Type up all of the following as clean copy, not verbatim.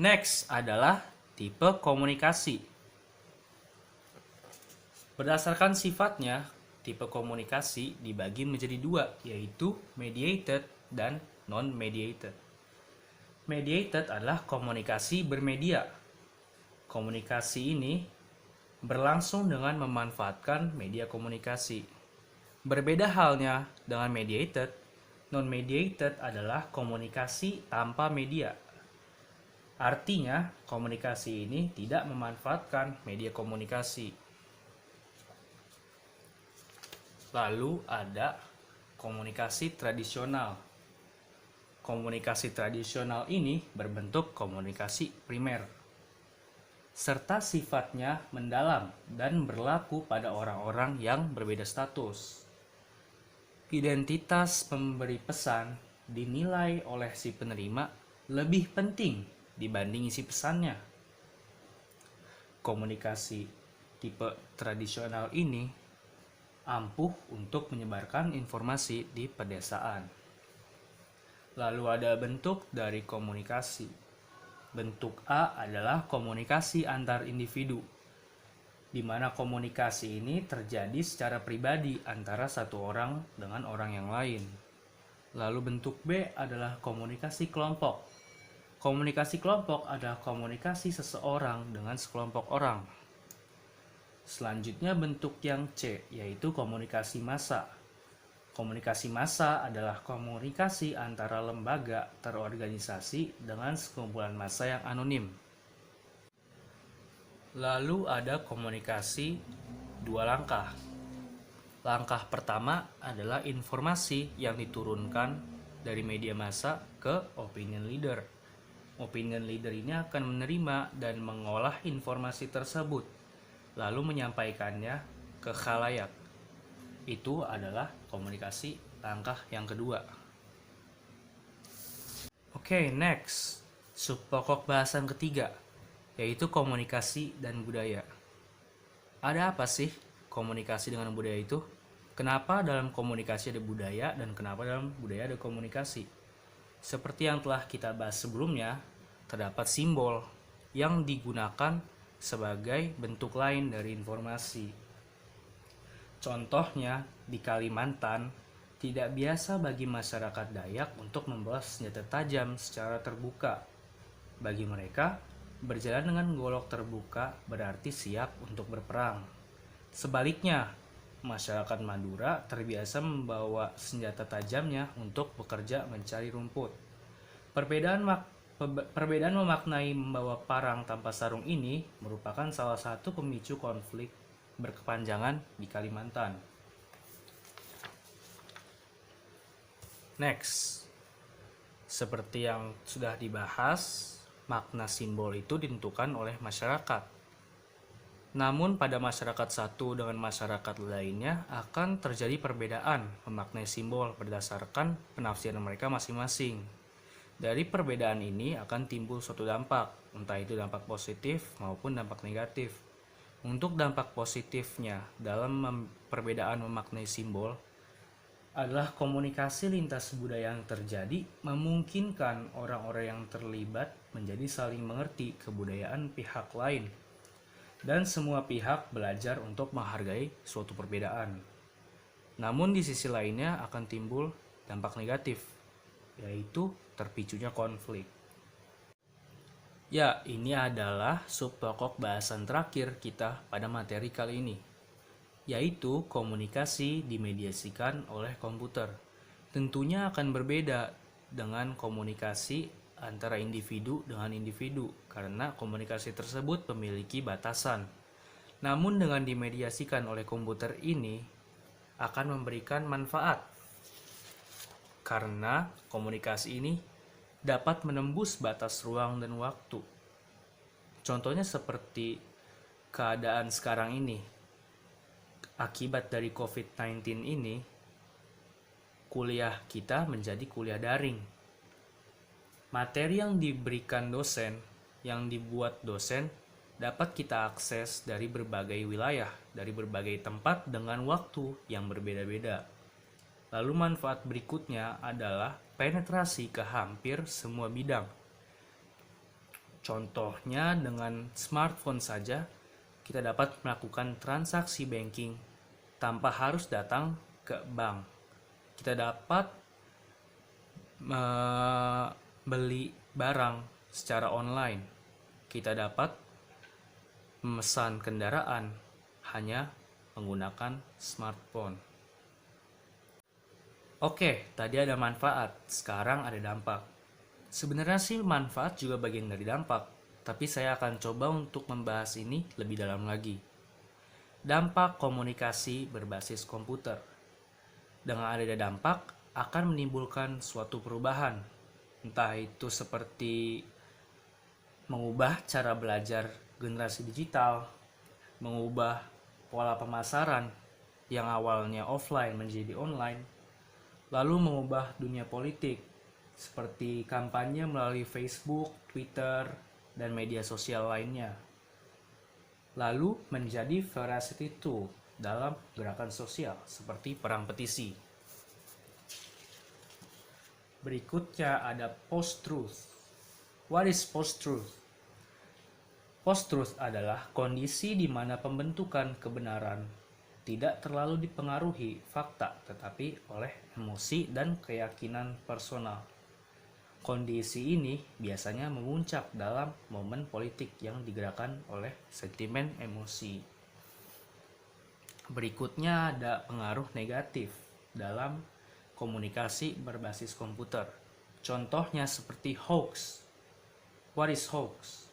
Next adalah tipe komunikasi. Berdasarkan sifatnya, tipe komunikasi dibagi menjadi dua, yaitu mediated dan non-mediated. Mediated adalah komunikasi bermedia. Komunikasi ini berlangsung dengan memanfaatkan media komunikasi. Berbeda halnya dengan mediated, non-mediated adalah komunikasi tanpa media. Artinya, komunikasi ini tidak memanfaatkan media komunikasi. Lalu ada komunikasi tradisional. Komunikasi tradisional ini berbentuk komunikasi primer, serta sifatnya mendalam dan berlaku pada orang-orang yang berbeda status. Identitas pemberi pesan dinilai oleh si penerima lebih penting dibanding isi pesannya. Komunikasi tipe tradisional ini ampuh untuk menyebarkan informasi di pedesaan. Lalu ada bentuk dari komunikasi. Bentuk A adalah komunikasi antar individu, di mana komunikasi ini terjadi secara pribadi antara satu orang dengan orang yang lain. Lalu bentuk B adalah komunikasi kelompok. Komunikasi kelompok adalah komunikasi seseorang dengan sekelompok orang. Selanjutnya bentuk yang C, yaitu komunikasi massa. Komunikasi massa adalah komunikasi antara lembaga terorganisasi dengan sekumpulan massa yang anonim. Lalu ada komunikasi dua langkah. Langkah pertama adalah informasi yang diturunkan dari media massa ke opinion leader. Opinion leader ini akan menerima dan mengolah informasi tersebut, lalu menyampaikannya ke khalayak. Itu adalah komunikasi langkah yang kedua. Oke, next. Subpokok bahasan ketiga, yaitu komunikasi dan budaya. Ada apa sih komunikasi dengan budaya itu? Kenapa dalam komunikasi ada budaya dan kenapa dalam budaya ada komunikasi? Seperti yang telah kita bahas sebelumnya, terdapat simbol yang digunakan sebagai bentuk lain dari informasi. Contohnya, di Kalimantan, tidak biasa bagi masyarakat Dayak untuk membawa senjata tajam secara terbuka. Bagi mereka, berjalan dengan golok terbuka berarti siap untuk berperang. Sebaliknya, masyarakat Madura terbiasa membawa senjata tajamnya untuk bekerja mencari rumput. Perbedaan memaknai membawa parang tanpa sarung ini merupakan salah satu pemicu konflik berkepanjangan di Kalimantan. Next, seperti yang sudah dibahas, makna simbol itu ditentukan oleh masyarakat. Namun pada masyarakat satu dengan masyarakat lainnya akan terjadi perbedaan memaknai simbol berdasarkan penafsiran mereka masing-masing. Dari perbedaan ini akan timbul suatu dampak, entah itu dampak positif maupun dampak negatif. Untuk dampak positifnya dalam perbedaan memaknai simbol adalah komunikasi lintas budaya yang terjadi memungkinkan orang-orang yang terlibat menjadi saling mengerti kebudayaan pihak lain dan semua pihak belajar untuk menghargai suatu perbedaan. Namun di sisi lainnya akan timbul dampak negatif, yaitu terpicunya konflik. Ya, ini adalah subpokok bahasan terakhir kita pada materi kali ini, yaitu komunikasi dimediasikan oleh komputer. Tentunya akan berbeda dengan komunikasi antara individu dengan individu, karena komunikasi tersebut memiliki batasan. Namun dengan dimediasikan oleh komputer ini akan memberikan manfaat, karena komunikasi ini dapat menembus batas ruang dan waktu. Contohnya seperti keadaan sekarang ini. Akibat dari COVID-19 ini, kuliah kita menjadi kuliah daring. Materi yang diberikan dosen, yang dibuat dosen, dapat kita akses dari berbagai wilayah, dari berbagai tempat dengan waktu yang berbeda-beda. Lalu manfaat berikutnya adalah penetrasi ke hampir semua bidang. Contohnya dengan smartphone saja kita dapat melakukan transaksi banking tanpa harus datang ke bank. Kita dapat beli barang secara online. Kita dapat memesan kendaraan hanya menggunakan smartphone. Oke, tadi ada manfaat, sekarang ada dampak. Sebenarnya sih manfaat juga bagian dari dampak, tapi saya akan coba untuk membahas ini lebih dalam lagi. Dampak komunikasi berbasis komputer. Dengan adanya dampak akan menimbulkan suatu perubahan, entah itu seperti mengubah cara belajar generasi digital, mengubah pola pemasaran yang awalnya offline menjadi online, lalu mengubah dunia politik seperti kampanye melalui Facebook, Twitter, dan media sosial lainnya. Lalu menjadi veracity tool dalam gerakan sosial seperti perang petisi. Berikutnya ada post-truth. What is post-truth? Post-truth adalah kondisi di mana pembentukan kebenaran tidak terlalu dipengaruhi fakta, tetapi oleh emosi dan keyakinan personal. Kondisi ini biasanya memuncak dalam momen politik yang digerakkan oleh sentimen emosi. Berikutnya ada pengaruh negatif dalam komunikasi berbasis komputer. Contohnya seperti hoax. What is hoax?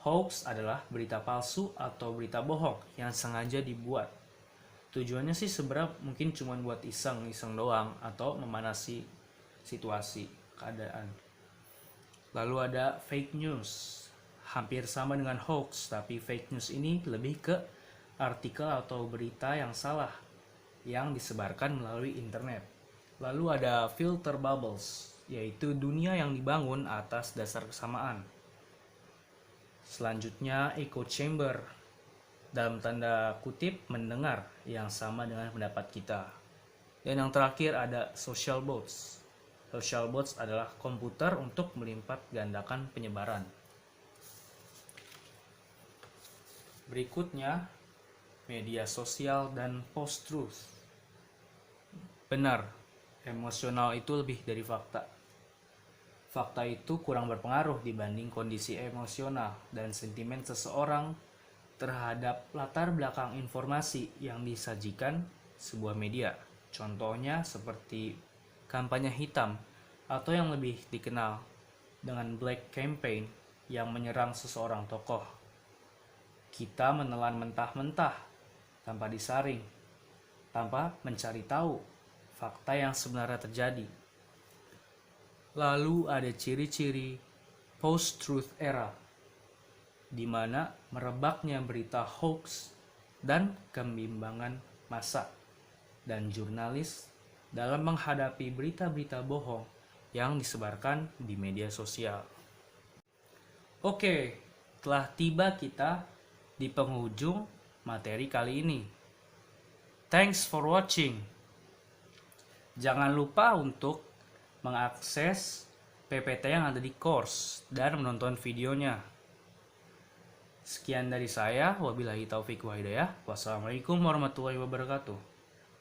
Hoax adalah berita palsu atau berita bohong yang sengaja dibuat. Tujuannya sih sebenarnya mungkin cuma buat iseng-iseng doang atau memanasi situasi, keadaan. Lalu ada fake news. Hampir sama dengan hoax, tapi fake news ini lebih ke artikel atau berita yang salah yang disebarkan melalui internet. Lalu ada filter bubbles, yaitu dunia yang dibangun atas dasar kesamaan. Selanjutnya echo chamber, dalam tanda kutip mendengar yang sama dengan pendapat kita. Dan yang terakhir ada social bots. Social bots adalah komputer untuk melipat gandakan penyebaran. Berikutnya media sosial dan post-truth. Benar, emosional itu lebih dari fakta. Fakta itu kurang berpengaruh dibanding kondisi emosional dan sentimen seseorang terhadap latar belakang informasi yang disajikan sebuah media. Contohnya seperti kampanye hitam atau yang lebih dikenal dengan black campaign yang menyerang seseorang tokoh. Kita menelan mentah-mentah tanpa disaring, tanpa mencari tahu fakta yang sebenarnya terjadi. Lalu ada ciri-ciri post-truth era, di mana merebaknya berita hoax dan kebimbangan massa dan jurnalis dalam menghadapi berita-berita bohong yang disebarkan di media sosial. Oke, telah tiba kita di penghujung materi kali ini. Thanks for watching. Jangan lupa untuk mengakses PPT yang ada di course dan menonton videonya. Sekian dari saya, wabillahi taufiq wa hidayah. Wassalamualaikum warahmatullahi wabarakatuh.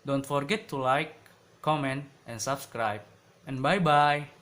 Don't forget to like, comment, and subscribe. And bye-bye.